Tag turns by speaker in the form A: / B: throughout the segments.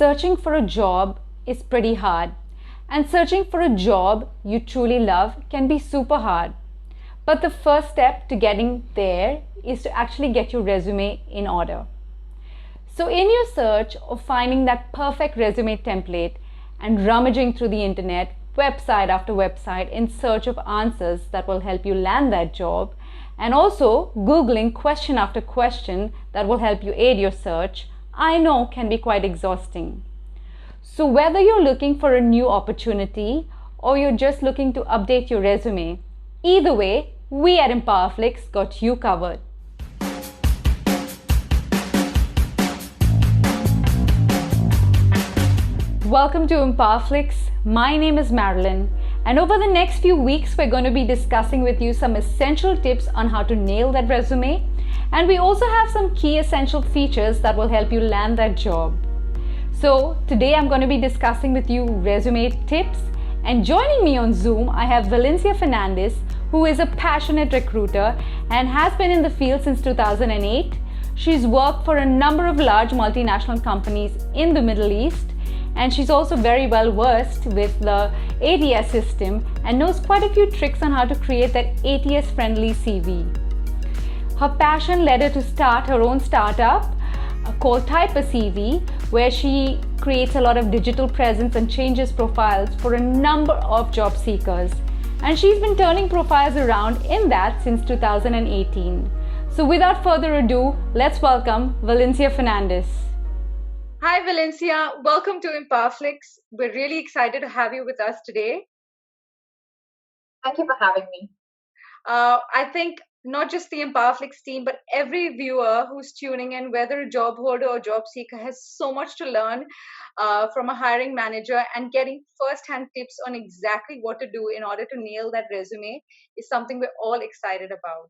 A: searching for a job is pretty hard, and searching for a job you truly love can be super hard. But the first step to getting there is to actually get your resume in order. So in your search of finding that perfect resume template and rummaging through the internet, website after website in search of answers that will help you land that job, and also Googling question after question that will help you aid your search, I know can be quite exhausting. So whether you're looking for a new opportunity or you're just looking to update your resume, either way, we at EmpowerFlix got you covered. Welcome to EmpowerFlix. My name is Marilyn, and over the next few weeks we're going to be discussing with you some essential tips on how to nail that resume, and we also have some key essential features that will help you land that job. So today I'm going to be discussing with you resume tips, and joining me on Zoom I have Valencia Fernandes, who is a passionate recruiter and has been in the field since 2008. She's worked for a number of large multinational companies in the Middle East, and she's also very well versed with the ATS system and knows quite a few tricks on how to create that ATS friendly CV. Her passion led her to start her own startup called TYPACV, where she creates a lot of digital presence and changes profiles for a number of job seekers. And she's been turning profiles around in that since 2018. So without further ado, let's welcome Valencia Fernandes. Hi, Valencia. Welcome to EmpowerFlix. We're really excited to have you with us today.
B: Thank you for having me.
A: I think not just the EmpowerFlix team, but every viewer who's tuning in, whether a job holder or job seeker, has so much to learn from a hiring manager, and getting first-hand tips on exactly what to do in order to nail that resume is something we're all excited about.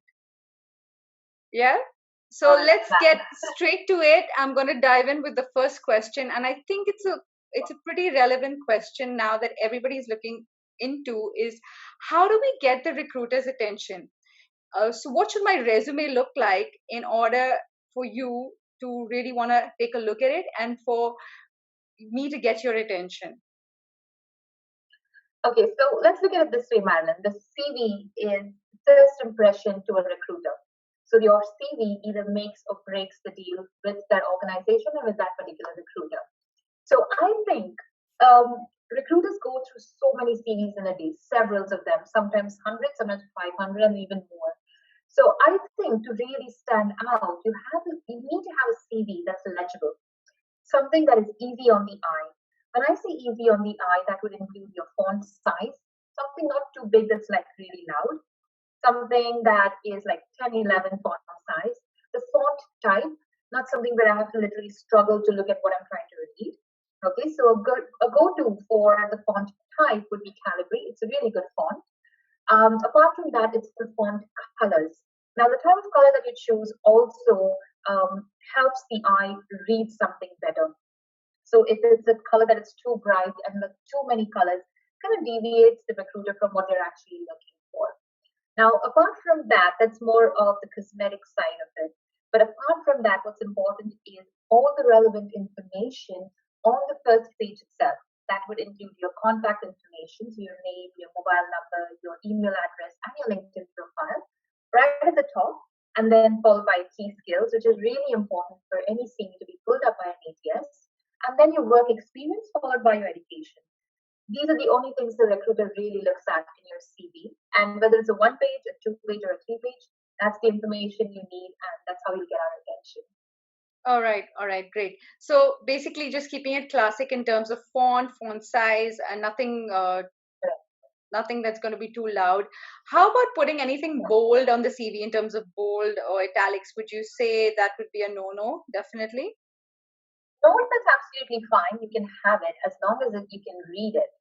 A: Yeah? So let's get straight to it. I'm going to dive in with the first question, and I think it's a pretty relevant question now that everybody's looking into is, how do we get the recruiter's attention? So what should my resume look like in order for you to really want to take a look at it and for me to get your attention?
B: Okay, so let's look at it this way, Marilyn. The CV is first impression to a recruiter. So your CV either makes or breaks the deal with that organization or with that particular recruiter. So I think recruiters go through so many CVs in a day, several of them, sometimes hundreds, sometimes 500, and even more. So I think to really stand out, you need to have a CV that's legible, something that is easy on the eye. When I say easy on the eye, that would include your font size, something not too big that's like really loud, something that is like 10, 11 font size. The font type, not something where I have to literally struggle to look at what I'm trying to read. Okay, so a go-to for the font type would be Calibri. It's a really good font. Apart from that, it's the font colors. Now, the type of color that you choose also helps the eye read something better. So if it's a color that is too bright and too many colors, kind of deviates the recruiter from what they're actually looking for. Now, apart from that, that's more of the cosmetic side of it. But apart from that, what's important is all the relevant information on the first page itself. That would include your contact information, so your name, your mobile number, your email address, and your LinkedIn profile, right at the top, and then followed by key skills, which is really important for any CV to be pulled up by an ATS, and then your work experience followed by your education. These are the only things the recruiter really looks at in your CV. And whether it's a 1-page, a 2-page, or a 3-page, that's the information you need, and that's how you get our attention.
A: All right, great. So basically just keeping it classic in terms of font size, and nothing that's going to be too loud. How about putting anything bold on the CV in terms of bold or italics? Would you say that would be a no-no? Definitely.
B: No, that's absolutely fine. You can have it as long as you can read it.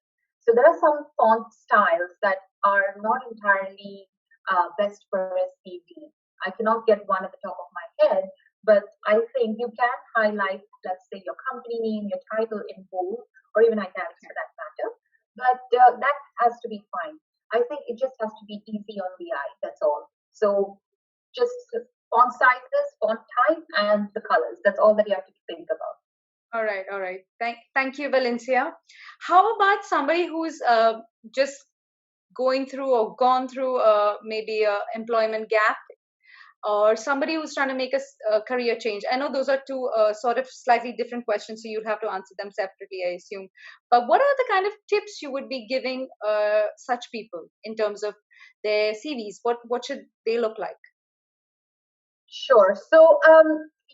B: So there are some font styles that are not entirely best for a CV. I cannot get one at the top of my head, but I think you can highlight, let's say, your company name, your title in bold, or even italics for that matter. But that has to be fine. I think it just has to be easy on the eye. That's all. So just font sizes, font type, and the colors. That's all that you have to think about.
C: All right, all right. Thank you, Valencia. How about somebody who's just going through or gone through maybe a employment gap, or somebody who's trying to make a career change? I know those are two sort of slightly different questions, so you'll have to answer them separately, I assume. But what are the kind of tips you would be giving such people in terms of their CVs? What should they look like?
B: Sure. So,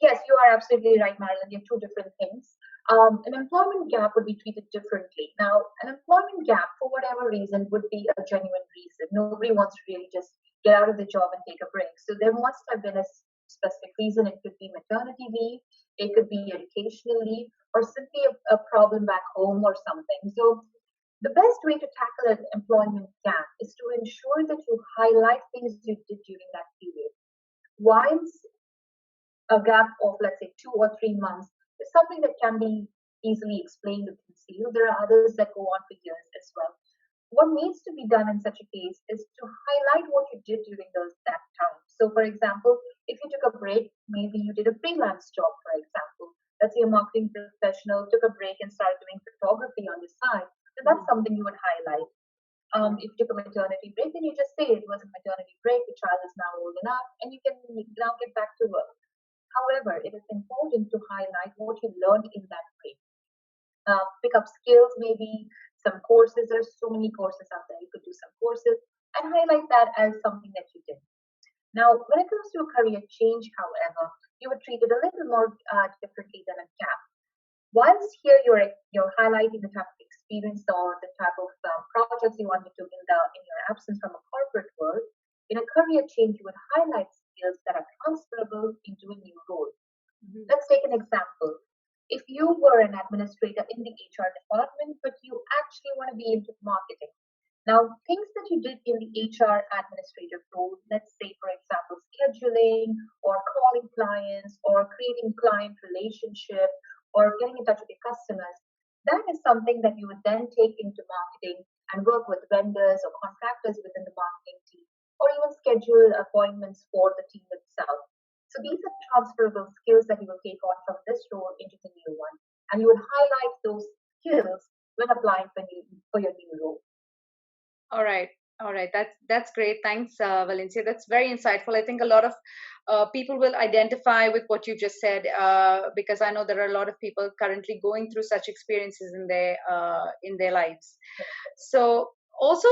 B: yes, you are absolutely right, Marilyn. They're two different things. An employment gap would be treated differently. Now, an employment gap, for whatever reason, would be a genuine reason. Nobody wants to really just get out of the job and take a break. So there must have been a specific reason. It could be maternity leave, it could be educational leave, or simply a problem back home or something. So the best way to tackle an employment gap is to ensure that you highlight things you did during that period. Whilst a gap of, let's say, 2 or 3 months is something that can be easily explained or concealed, there are others that go on for years as well. What needs to be done in such a case is to highlight what you did during that time. So, for example, if you took a break, maybe you did a freelance job, for example. Let's say a marketing professional took a break and started doing photography on the side. So that's something you would highlight. If you took a maternity break, then you just say it was a maternity break, the child is now old enough, and you can now get back to work. However, it is important to highlight what you learned in that break. Pick up skills, maybe some courses. There's so many courses out there. You could do some courses and highlight that as something that you did. Now, when it comes to a career change, however, you would treat it a little more differently than a gap. Whilst here you're highlighting the type of experience or the type of projects you undertook in your absence from a corporate world, in a career change you would highlight skills that are transferable into a new role. Let's take an example. If you were an administrator in the HR department, but you actually want to be into marketing. Now, things that you did in the HR administrative role, let's say, for example, scheduling or calling clients or creating client relationship or getting in touch with your customers, that is something that you would then take into marketing and work with vendors or contractors within the marketing team, or even schedule appointments for the team itself. So these are transferable skills that you will take on from this role into the new one, and you would highlight those skills when applying for your new role.
C: All right. That's great. Thanks, Valencia. That's very insightful. I think a lot of people will identify with what you just said, because I know there are a lot of people currently going through such experiences in their lives. So also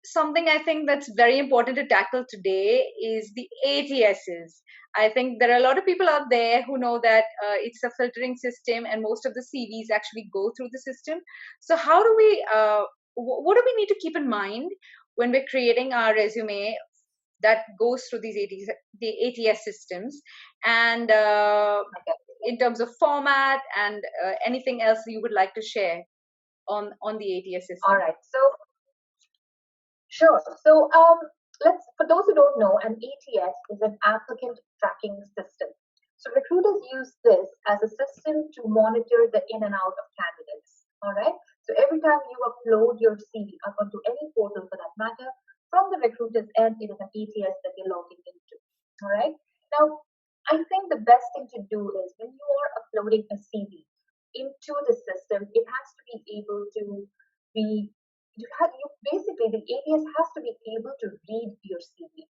C: something I think that's very important to tackle today is the ATSs. I think there are a lot of people out there who know that it's a filtering system and most of the CVs actually go through the system. So how do we, what do we need to keep in mind when we're creating our resume that goes through the ATS systems, and in terms of format and anything else you would like to share on the ATS system?
B: All right. So, sure. So, for those who don't know, an ATS is an applicant tracking system. So recruiters use this as a system to monitor the in and out of candidates. All right. So every time you upload your CV up onto any portal for that matter, from the recruiter's end, it is an ATS that you're logging into. All right. Now, I think the best thing to do is when you are uploading a CV into the system, it has to be able to be, basically, the ATS has to be able to read your CV.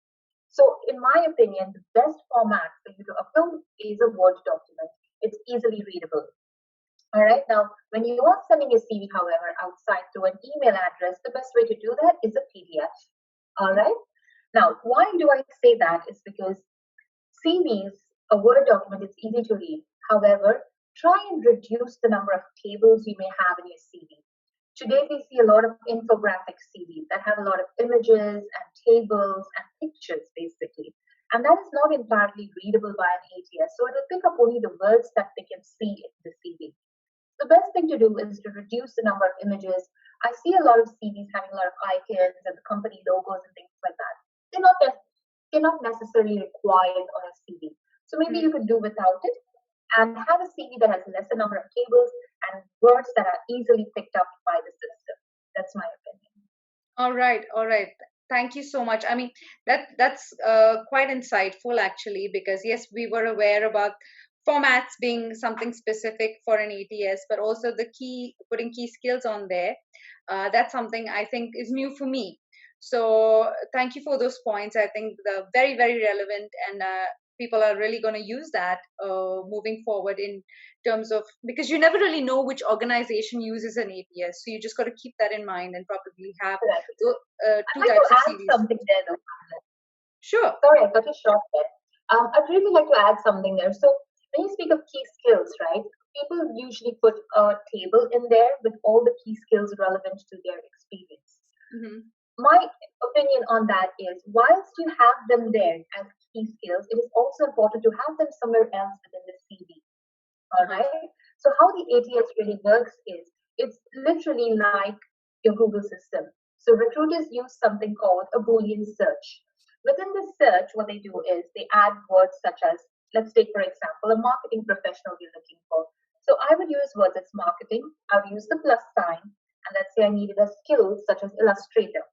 B: So, in my opinion, the best format for you to upload is a Word document. It's easily readable. All right. Now, when you are sending your CV, however, outside to an email address, the best way to do that is a PDF. All right. Now, why do I say that? Is because CVs, a Word document, is easy to read. However, try and reduce the number of tables you may have in your CV. Today, we see a lot of infographic CVs that have a lot of images and tables and pictures, basically. And that is not entirely readable by an ATS. So it will pick up only the words that they can see in the CV. The best thing to do is to reduce the number of images. I see a lot of CVs having a lot of icons and the company logos and things like that. They're not necessarily required on a CV. So maybe you could do without it and have a CV that has a lesser number of tables and words that are easily picked up by the system. That's my opinion.
C: All right. Thank you so much. I mean, that's quite insightful actually, because yes, we were aware about formats being something specific for an ATS, but also putting key skills on there. That's something I think is new for me. So thank you for those points. I think they're very, very relevant, and people are really going to use that moving forward in terms of, because you never really know which organization uses an ATS. So you just got to keep that in mind and probably have two types of CVs.
B: Something there, though.
C: Sure.
B: Sorry, I got you short there. I'd really like to add something there. So when you speak of key skills, right, people usually put a table in there with all the key skills relevant to their experience.
C: Mm-hmm.
B: My opinion on that is, whilst you have them there as key skills, it is also important to have them somewhere else within the CV. All right. So how the ATS really works is, it's literally like your Google system. So recruiters use something called a Boolean search. Within the search, what they do is they add words such as, let's take, for example, a marketing professional you're looking for. So I would use words as marketing. I would use the plus sign. And let's say I needed a skill such as illustrator.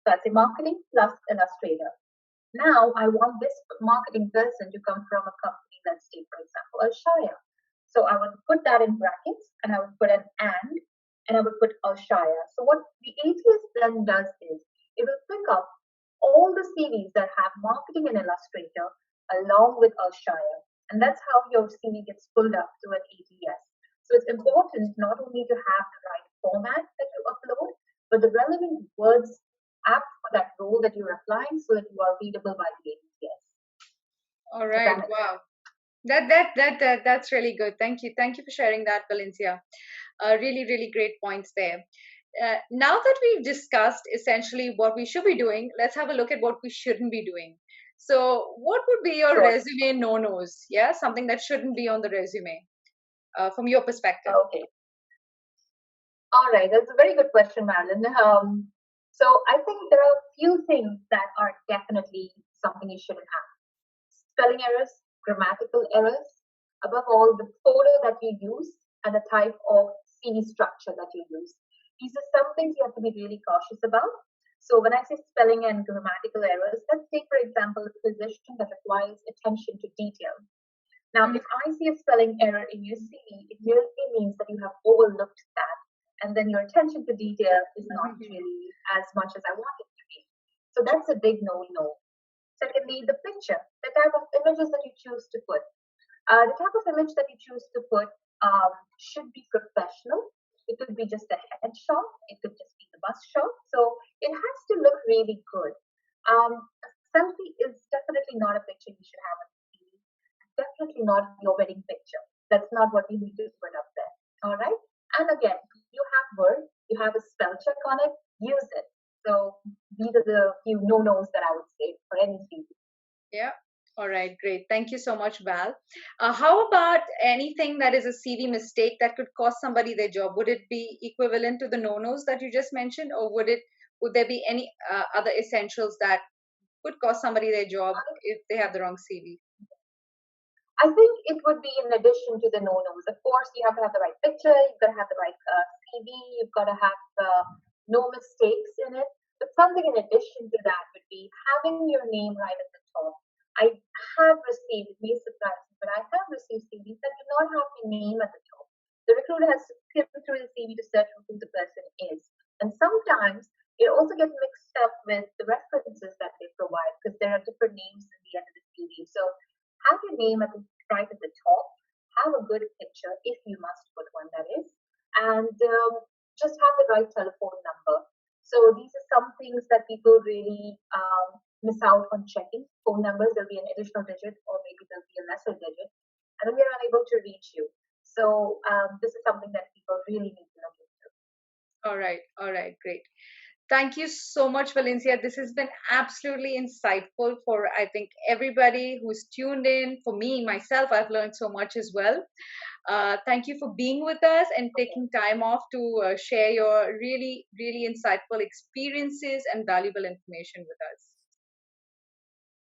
B: So I'd say marketing plus illustrator. Now I want this marketing person to come from a company, let's take, for example, Alshaya. So I would put that in brackets, and I would put an and I would put Alshaya. So what the ATS then does is, it will pick up all the CVs that have marketing and illustrator along with Alshaya. And that's how your CV gets pulled up to an ATS. So it's important not only to have the right format that you upload, but the relevant words apt for that role that you're applying, so that you are readable by the ATS.
C: All right. Wow. That's really good. Thank you for sharing that, Valencia. Really, really great points there. Now that we've discussed essentially what we should be doing, let's have a look at what we shouldn't be doing. So what would be your resume no-nos? Yeah, something that shouldn't be on the resume from your perspective.
B: Okay. All right, that's a very good question, Marilyn. So I think there are a few things that are definitely something you shouldn't have. Spelling errors, grammatical errors, above all, the photo that you use and the type of CV structure that you use. These are some things you have to be really cautious about. So when I say spelling and grammatical errors, let's take, for example, a position that requires attention to detail. Now, if I see a spelling error in your CV, it merely means that you have overlooked that, and then your attention to detail is not really as much as I want it to be. So that's a big no-no. Secondly, the picture, the type of images that you choose to put. The type of image that you choose to put should be professional. It could be just a headshot. It could just be the bus shot. So it has to look really good. A selfie is definitely not a picture you should have on the CV. Definitely not your wedding picture. That's not what you need to put up there. All right. And again, you have Word. You have a spell check on it. Use it. So these are the few no-nos that I would say for any CV.
C: Yeah. All right. Great. Thank you so much, Val. How about anything that is a CV mistake that could cost somebody their job? Would it be equivalent to the no-nos that you just mentioned, or would there be any other essentials that could cost somebody their job if they have the wrong CV?
B: I think it would be in addition to the no-nos. Of course, you have to have the right picture. You've got to have the right CV. You've got to have no mistakes in it. But something in addition to that would be having your name right at the top. I have received, it may surprise you, but I have received CVs that do not have your name at the top. The recruiter has to skip through the CV to search for who the person is. And sometimes it also gets mixed up with the references that they provide, because there are different names at the end of the CV. So have your name right at the top, have a good picture, if you must put one, that is, and just have the right telephone number. So these are some things that people really miss out on checking. Phone numbers, there'll be an additional digit, or maybe there'll be a lesser digit, and then they're unable to reach you. So this is something that people really need to look into.
C: All right, great. Thank you so much, Valencia. This has been absolutely insightful for, I think, everybody who's tuned in. For me, myself, I've learned so much as well. Thank you for being with us and taking time off to share your really, really insightful experiences and valuable information with us.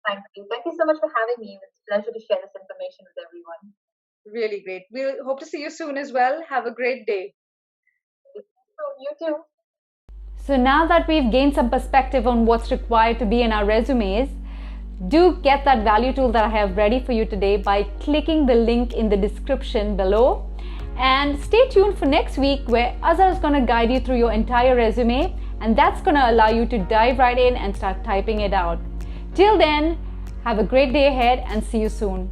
B: Thank you. Thank you so much for having me. It's a pleasure to share this information with everyone.
C: Really great. We'll hope to see you soon as well. Have a great day.
B: You too.
A: So now that we've gained some perspective on what's required to be in our resumes, do get that value tool that I have ready for you today by clicking the link in the description below. And stay tuned for next week where Azhar is going to guide you through your entire resume, and that's going to allow you to dive right in and start typing it out. Till then, have a great day ahead and see you soon.